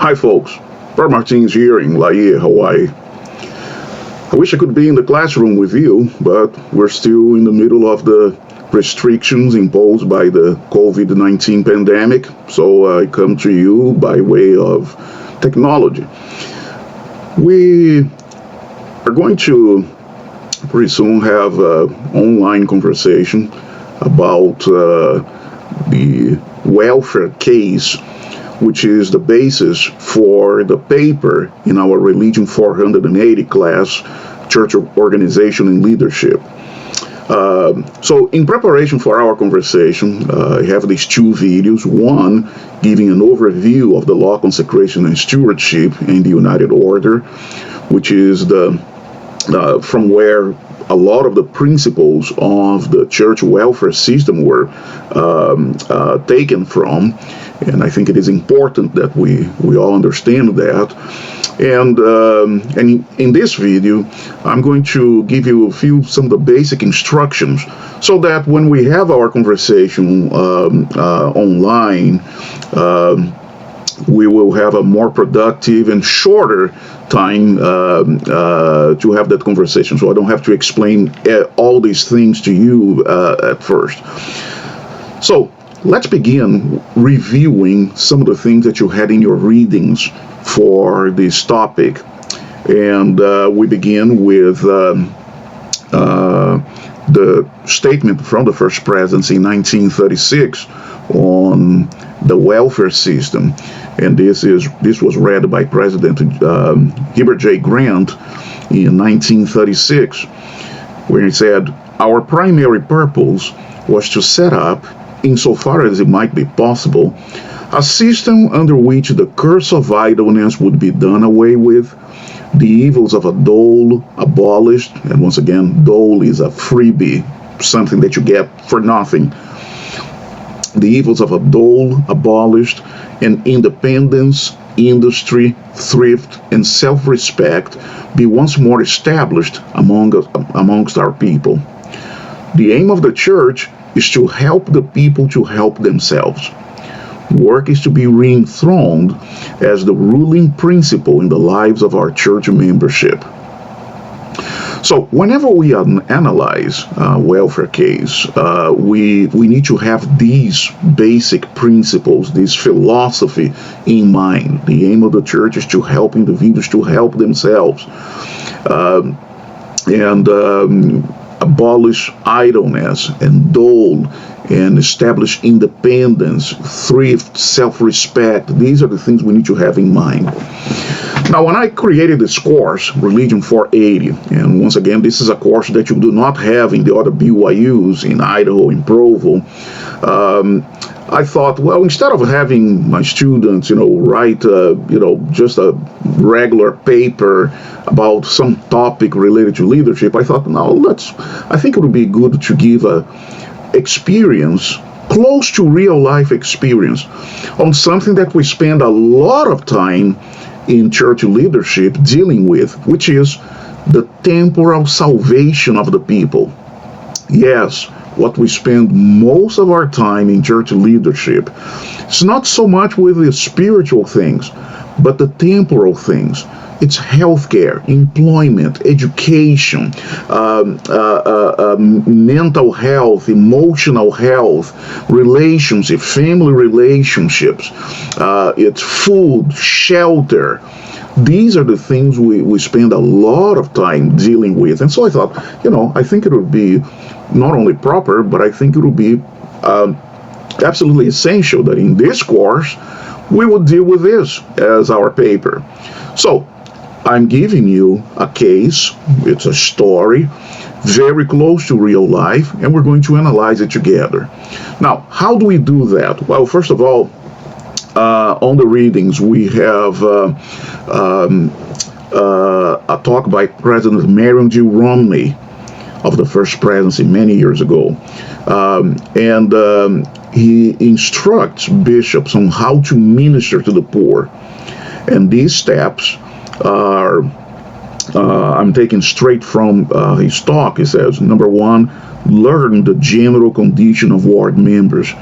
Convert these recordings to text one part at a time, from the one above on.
Hi folks, Prof. Martins here in Laie, Hawaii. I wish I could be in the classroom with you, but we're still in the middle of the restrictions imposed by the COVID-19 pandemic, so I come to you by way of technology. We are going to pretty soon have an online conversation about the welfare case, which is the basis for the paper in our Religion 480 class, Church Organization and Leadership. So in preparation for our conversation, I have these two videos, one giving an overview of the law, consecration, and stewardship in the United Order, which is from where a lot of the principles of the church welfare system were taken from. And I think it is important that we all understand that. And in this video, I'm going to give you some of the basic instructions so that when we have our conversation online, we will have a more productive and shorter time to have that conversation. So I don't have to explain all these things to you at first. So let's begin reviewing some of the things that you had in your readings for this topic. And we begin with the statement from the First Presidency in 1936 on the welfare system. And this was read by President Heber J. Grant in 1936, where he said, "Our primary purpose was to set up, insofar as it might be possible, a system under which the curse of idleness would be done away with, the evils of a dole abolished," and once again, dole is a freebie, something that you get for nothing, "the evils of a dole abolished, and independence, industry, thrift, and self-respect be once more established amongst our people. The aim of the church is to help the people to help themselves. Work is to be re-enthroned as the ruling principle in the lives of our church membership." So whenever we analyze a welfare case, we need to have these basic principles, this philosophy in mind. The aim of the church is to help individuals to help themselves. And abolish idleness and dole, and establish independence, thrift, self-respect. These are the things we need to have in mind. Now, when I created this course, Religion 480, and once again, this is a course that you do not have in the other BYUs in Idaho, in Provo, I thought, well, instead of having my students, write, just a regular paper about some topic related to leadership, I thought, I think it would be good to give a experience, close to real life experience, on something that we spend a lot of time in church leadership dealing with, which is the temporal salvation of the people. Yes, what we spend most of our time in church leadership, it's not so much with the spiritual things, but the temporal things. It's healthcare, employment, education, mental health, emotional health, relationships, family relationships. It's food, shelter. These are the things we spend a lot of time dealing with. And so I thought, I think it would be not only proper, but I think it would be absolutely essential that in this course, we would deal with this as our paper. So I'm giving you a case, it's a story, very close to real life, and we're going to analyze it together. Now, how do we do that? Well, first of all, on the readings, we have a talk by President Marion G. Romney of the First Presidency many years ago. And he instructs bishops on how to minister to the poor. And these steps are, I'm taking straight from his talk. He says, number one, learn the general condition of ward members.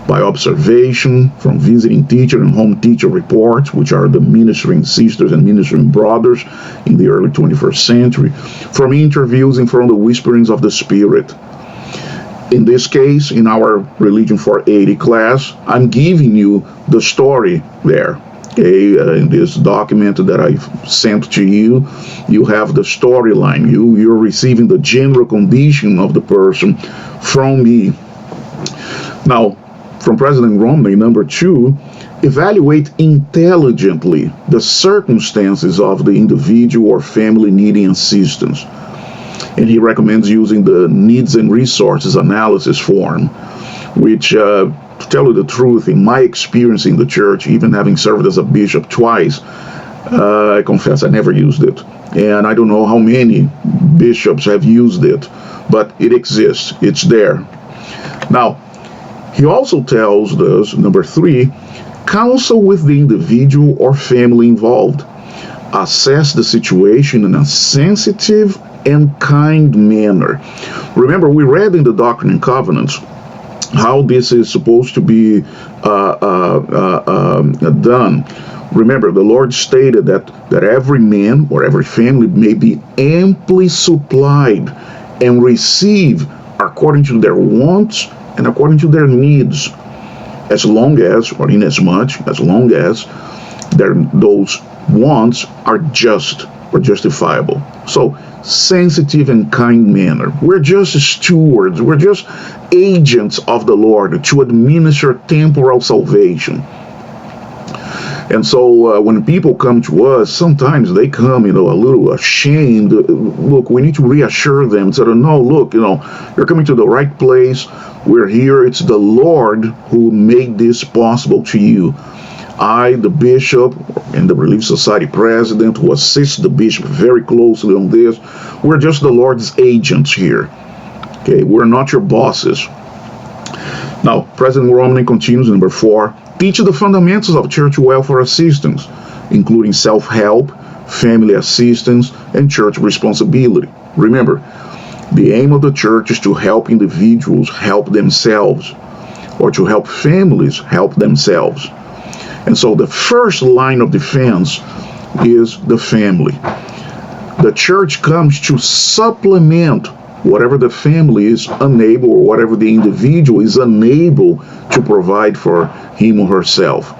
by observation, from visiting teacher and home teacher reports, which are the ministering sisters and ministering brothers in the early 21st century, from interviews and from the whisperings of the Spirit. In this case, in our Religion 480 class, I'm giving you the story there. Okay, in this document that I've sent to you, you have the storyline. You're receiving the general condition of the person from me. Now, from President Romney, number 2, evaluate intelligently the circumstances of the individual or family needing assistance. And he recommends using the needs and resources analysis form, which, to tell you the truth, in my experience in the church, even having served as a bishop twice, I confess I never used it. And I don't know how many bishops have used it, but it exists. It's there. Now, he also tells us, number 3, counsel with the individual or family involved. Assess the situation in a sensitive and kind manner. Remember, we read in the Doctrine and Covenants how this is supposed to be done. Remember, the Lord stated that every man or every family may be amply supplied and receive according to their wants and according to their needs, as long as, or inasmuch, as long as those wants are just or justifiable. So, sensitive and kind manner. We're just stewards. We're just agents of the Lord to administer temporal salvation. And so when people come to us, sometimes they come, a little ashamed. Look, we need to reassure them. Say, no, look, you're coming to the right place. We're here. It's the Lord who made this possible to you. I, the bishop, and the Relief Society president, who assists the bishop very closely on this, we're just the Lord's agents here. Okay, we're not your bosses. Now, President Romney continues, number 4, teach the fundamentals of church welfare assistance, including self-help, family assistance, and church responsibility. Remember, the aim of the church is to help individuals help themselves, or to help families help themselves. And so the first line of defense is the family. The church comes to supplement whatever the family is unable, or whatever the individual is unable to provide for him or herself.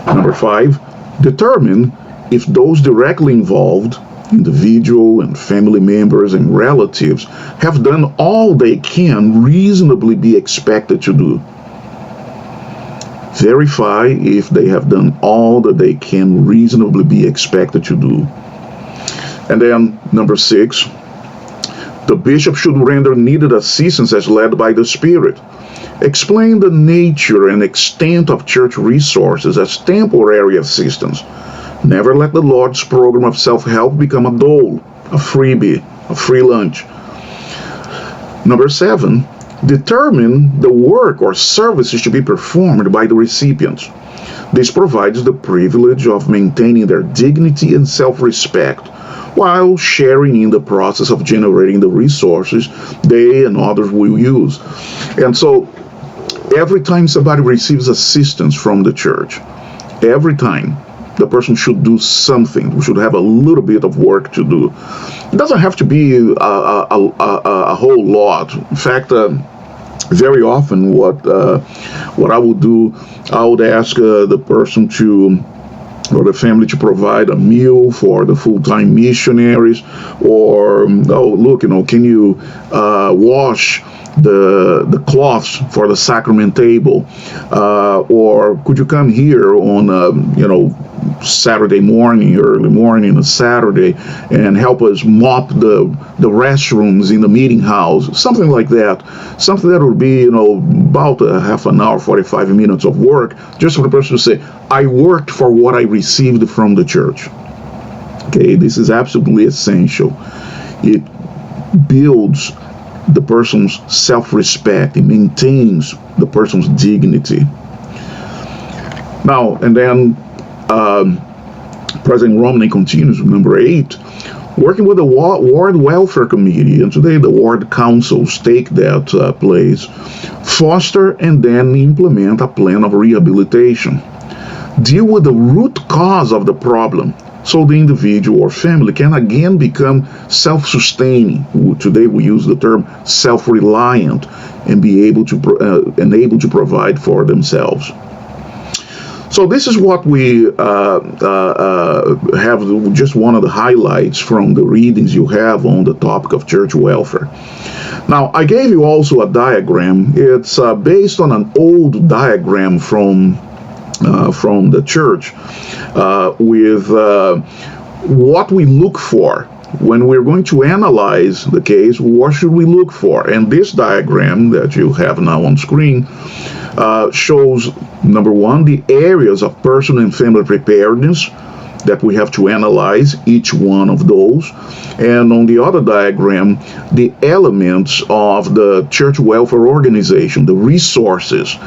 Number 5, determine if those directly involved, individual and family members and relatives, have done all they can reasonably be expected to do. Verify if they have done all that they can reasonably be expected to do. And then, number 6, the bishop should render needed assistance as led by the Spirit. Explain the nature and extent of church resources as temporary assistance. Never let the Lord's program of self-help become a dole, a freebie, a free lunch. Number 7, determine the work or services to be performed by the recipients. This provides the privilege of maintaining their dignity and self-respect while sharing in the process of generating the resources they and others will use. And so, every time somebody receives assistance from the church, every time, the person should do something. We should have a little bit of work to do. It doesn't have to be a whole lot. In fact, very often what I would do, I would ask the person or the family to provide a meal for the full-time missionaries, or look, can you wash the cloths for the sacrament table, or could you come here on Saturday morning, early morning, a Saturday, and help us mop the restrooms in the meeting house, something like that. Something that would be, about a half an hour, 45 minutes of work, just for the person to say, I worked for what I received from the church. Okay, this is absolutely essential. It builds the person's self-respect. It maintains the person's dignity. Now, and then President Romney continues with number 8. working with the Ward Welfare Committee, and today the Ward Councils take that place, foster and then implement a plan of rehabilitation. Deal with the root cause of the problem so the individual or family can again become self-sustaining. Today we use the term self-reliant and be able to provide for themselves. So this is what we have, just one of the highlights from the readings you have on the topic of church welfare. Now, I gave you also a diagram. It's based on an old diagram from the church with what we look for when we're going to analyze the case. What should we look for? And this diagram that you have now on screen shows, number one, the areas of personal and family preparedness that we have to analyze, each one of those. And on the other diagram, the elements of the church welfare organization, the resources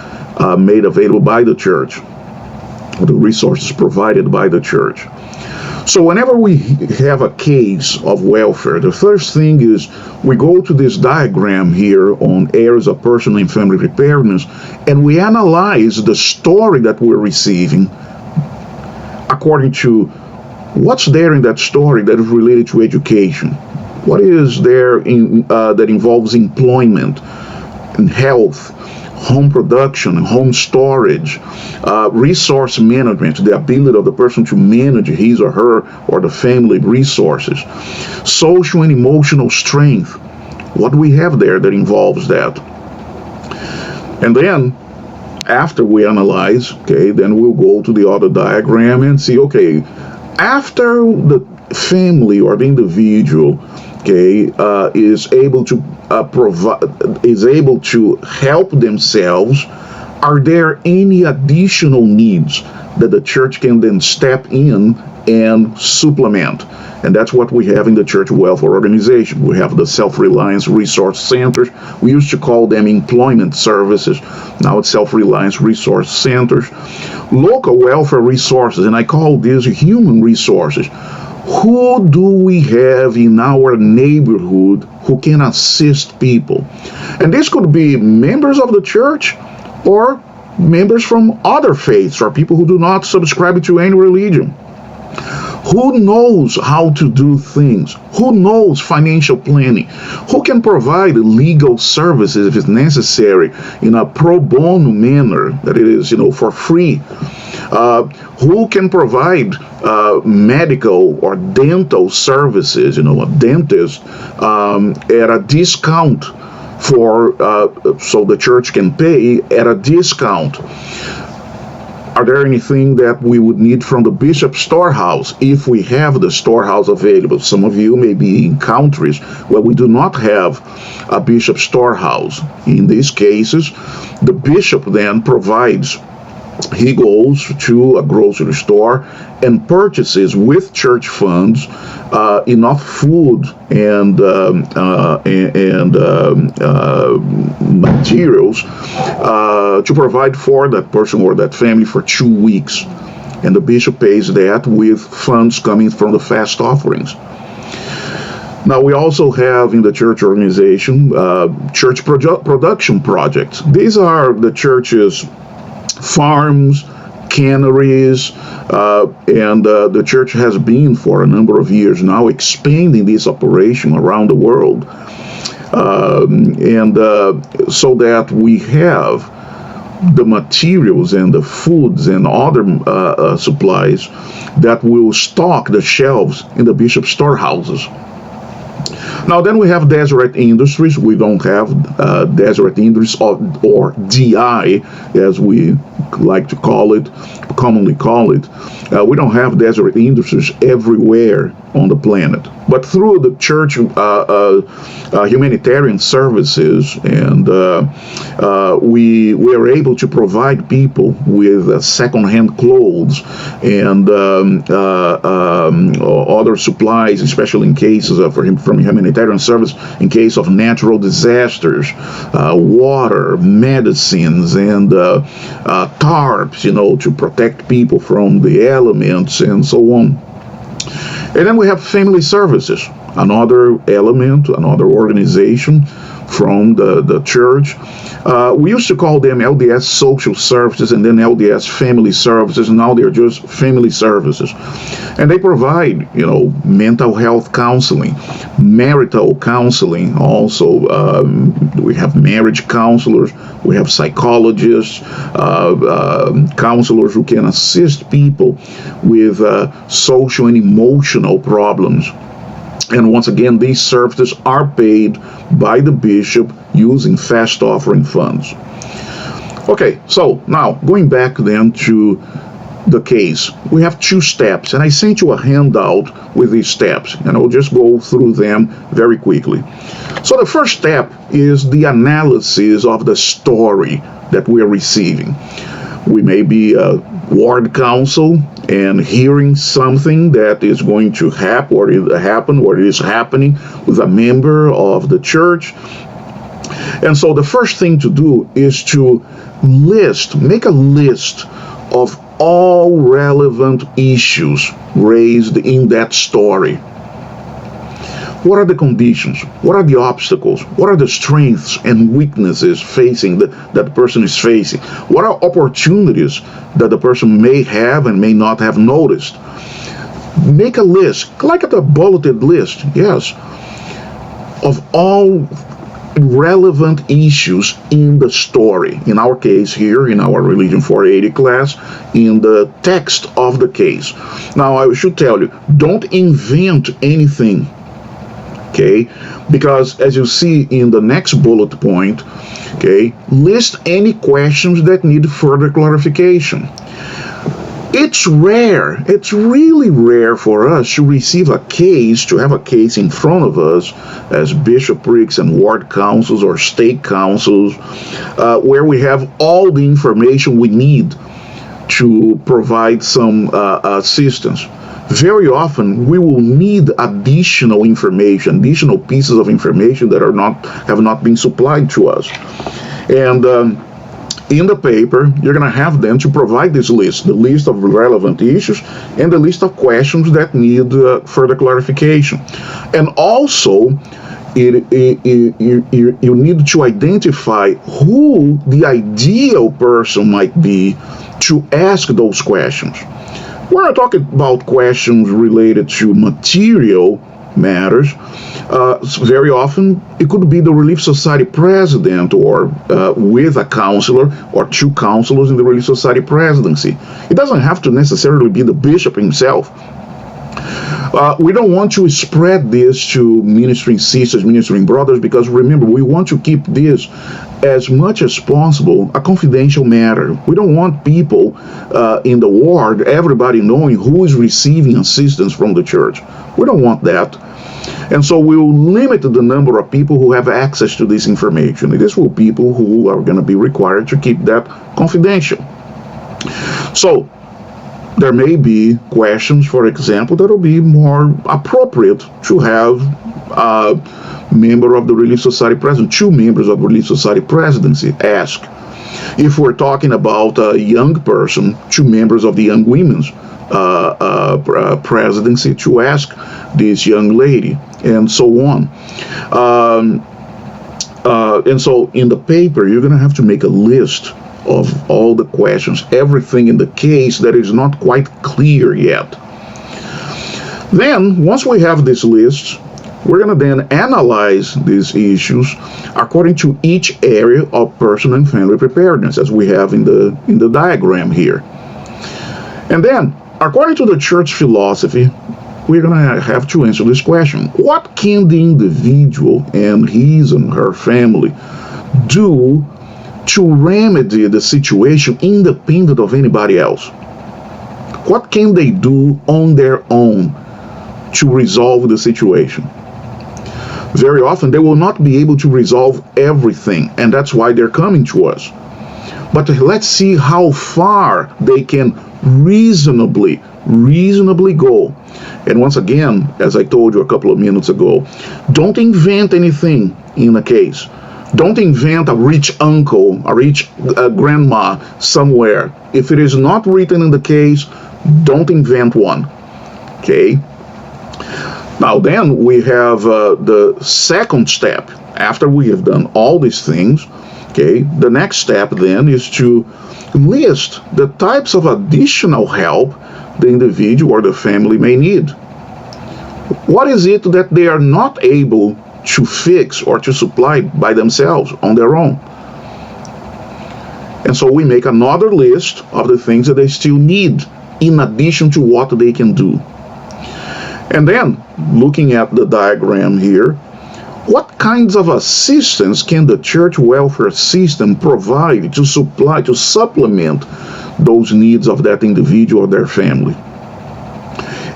made available by the church, or the resources provided by the church. So whenever we have a case of welfare, the first thing is we go to this diagram here on areas of personal and family preparedness, and we analyze the story that we're receiving according to what's there in that story that is related to education. What is there that involves employment and health, home production, home storage, resource management, the ability of the person to manage his or her or the family resources, social and emotional strength. What do we have there that involves that? And then, after we analyze, okay, then we'll go to the other diagram and see, okay, after the family or the individual, okay, is able to help themselves, are there any additional needs that the church can then step in and supplement? And that's what we have in the church welfare organization. We have the self-reliance resource centers. We used to call them employment services. Now it's self-reliance resource centers. Local welfare resources, and I call these human resources. Who do we have in our neighborhood who can assist people? And this could be members of the church or members from other faiths or people who do not subscribe to any religion. Who knows how to do things? Who knows financial planning? Who can provide legal services if it's necessary in a pro bono manner, that it is, for free? Who can provide medical or dental services, a dentist, at a discount so the church can pay at a discount? Are there anything that we would need from the bishop's storehouse if we have the storehouse available? Some of you may be in countries where we do not have a bishop's storehouse. In these cases, the bishop then provides. He goes to a grocery store and purchases with church funds enough food and materials to provide for that person or that family for 2 weeks. And the bishop pays that with funds coming from the fast offerings. Now, we also have in the church organization church production projects. These are the church's farms, canneries, and the church has been for a number of years now expanding this operation around the world, so that we have the materials and the foods and other supplies that will stock the shelves in the bishop's storehouses. Now, then we have Deseret Industries. We don't have Deseret Industries or DI, as we like to commonly call it. We don't have Deseret Industries everywhere on the planet. But through the church humanitarian services, and we are able to provide people with second-hand clothes and other supplies, especially in cases from humanitarian service, in case of natural disasters, water, medicines, and tarps, to protect people from the elements and so on. And then we have family services, another element, another organization from the church. We used to call them LDS Social Services and then LDS Family Services, and now they're just Family Services. And they provide, mental health counseling, marital counseling also. We have marriage counselors, we have psychologists, counselors who can assist people with social and emotional problems. And once again, these services are paid by the bishop using fast offering funds. Okay, so now going back then to the case, we have 2 steps, and I sent you a handout with these steps, and I'll just go through them very quickly. So the first step is the analysis of the story that we are receiving. We may be a ward council and hearing something that is going to happen, or it is happening with a member of the church. And so the first thing to do is to make a list of all relevant issues raised in that story. What are the conditions? What are the obstacles? What are the strengths and weaknesses that the person is facing? What are opportunities that the person may have and may not have noticed? Make a list, like a bulleted list, yes, of all relevant issues in the story. In our case here, in our Religion 480 class, in the text of the case. Now, I should tell you, don't invent anything. Okay, because as you see in the next bullet point, okay, list any questions that need further clarification. It's rare, it's really rare for us to have a case in front of us as bishoprics and ward councils or state councils, where we have all the information we need to provide some assistance. Very often, we will need additional information, additional pieces of information that have not been supplied to us. And in the paper, you're going to have them to provide this list, the list of relevant issues and the list of questions that need further clarification. And also, you need to identify who the ideal person might be to ask those questions. We're not talking about questions related to material matters. Very often, it could be the Relief Society president or with a counselor or 2 counselors in the Relief Society presidency. It doesn't have to necessarily be the bishop himself. We don't want to spread this to ministering sisters, ministering brothers, because remember, we want to keep this as much as possible a confidential matter. We don't want people in the ward, everybody knowing who is receiving assistance from the church. We don't want that. And so we will limit the number of people who have access to this information. This will be people who are going to be required to keep that confidential. So there may be questions, for example, that will be more appropriate to have a member of the Relief Society president, 2 members of the Relief Society presidency ask. If we're talking about a young person, 2 members of the Young Women's presidency to ask this young lady, and so on. And so in the paper, you're going to have to make a list of all the questions, everything in the case that is not quite clear yet. Then, once we have this list, we're going to then analyze these issues according to each area of personal and family preparedness, as we have in the diagram here. And then, according to the church philosophy, we're going to have to answer this question: what can the individual and his and her family do to remedy the situation independent of anybody else? What can they do on their own to resolve the situation? Very often they will not be able to resolve everything, and that's why they're coming to us. But let's see how far they can reasonably go. And once again, as I told you a couple of minutes ago, don't invent anything in a case. Don't invent a rich uncle, a rich grandma somewhere. If it is not written in the case, don't invent one. Okay? Now then we have the second step. After we have done all these things, okay, the next step then is to list the types of additional help the individual or the family may need. What is it that they are not able to fix or to supply by themselves on their own? And so we make another list of the things that they still need in addition to what they can do. And then, looking at the diagram here, what kinds of assistance can the church welfare system provide to supply, to supplement those needs of that individual or their family?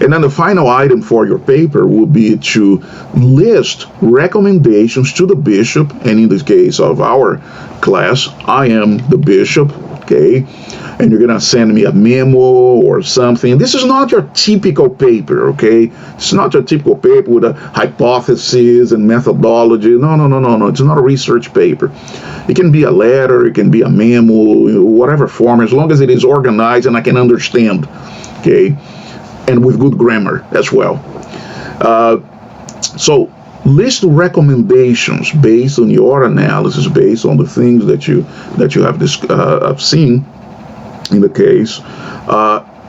And then the final item for your paper will be to list recommendations to the bishop, and in the case of our class, I am the bishop, okay? And you're gonna send me a memo or something. This is not your typical paper, okay? It's not your typical paper with a hypothesis and methodology. No. It's not a research paper. It can be a letter, it can be a memo, whatever form, as long as it is organized and I can understand, okay? And with good grammar as well. So list recommendations based on your analysis, based on the things that you have seen in the case,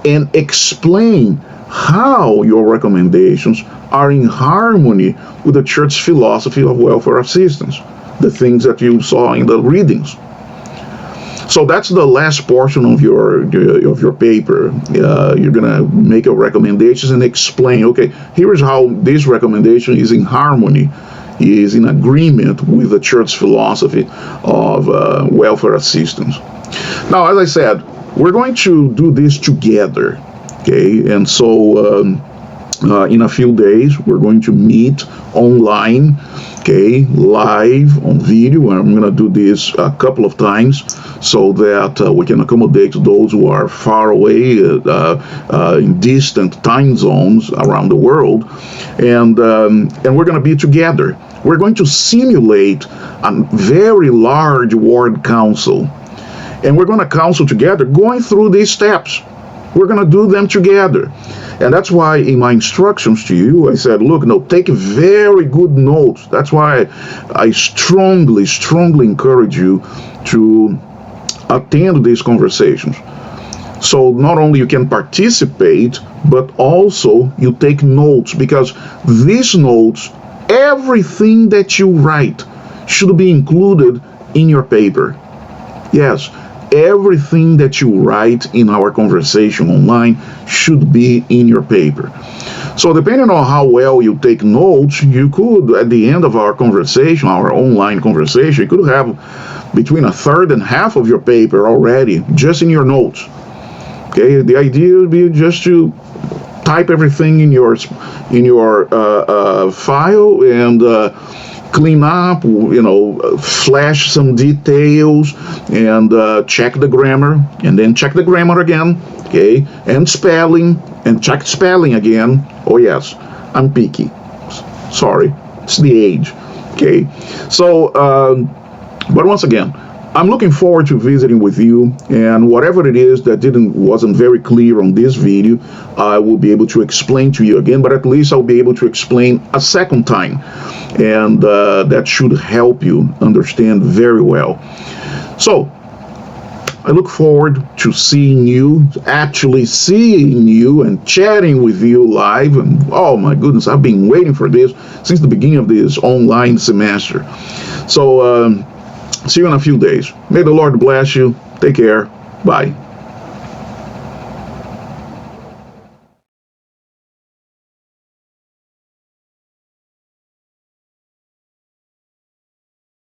and explain how your recommendations are in harmony with the church's philosophy of welfare assistance, the things that you saw in the readings. So that's the last portion of your paper. You're gonna make your recommendations and explain. Okay, here is how this recommendation is in harmony, is in agreement with the church's philosophy of welfare assistance. Now, as I said, we're going to do this together. Okay, and so in a few days we're going to meet online. Okay, live on video. I'm going to do this a couple of times so that we can accommodate those who are far away in distant time zones around the world, and we're going to be together. We're going to simulate a very large ward council, and we're going to counsel together, going through these steps. We're going to do them together. And that's why in my instructions to you, I said, look, no, take very good notes. That's why I strongly encourage you to attend these conversations. So not only you can participate, but also you take notes, because these notes, everything that you write should be included in your paper. Yes. Everything that you write in our conversation online should be in your paper. So depending on how well you take notes, you could, at the end of our conversation, our online conversation, you could have between a third and half of your paper already just in your notes. Okay, the idea would be just to type everything in your file and clean up, flash some details, and check the grammar, and then check the grammar again, okay, and spelling, and check spelling again. Oh yes, I'm picky. Sorry, it's the age, okay. So, but once again, I'm looking forward to visiting with you, and whatever it is that wasn't very clear on this video, I will be able to explain to you again, but at least I'll be able to explain a second time, and that should help you understand very well. So, I look forward to seeing you, actually seeing you and chatting with you live, and oh my goodness, I've been waiting for this since the beginning of this online semester. So, see you in a few days. May the Lord bless you. Take care. Bye.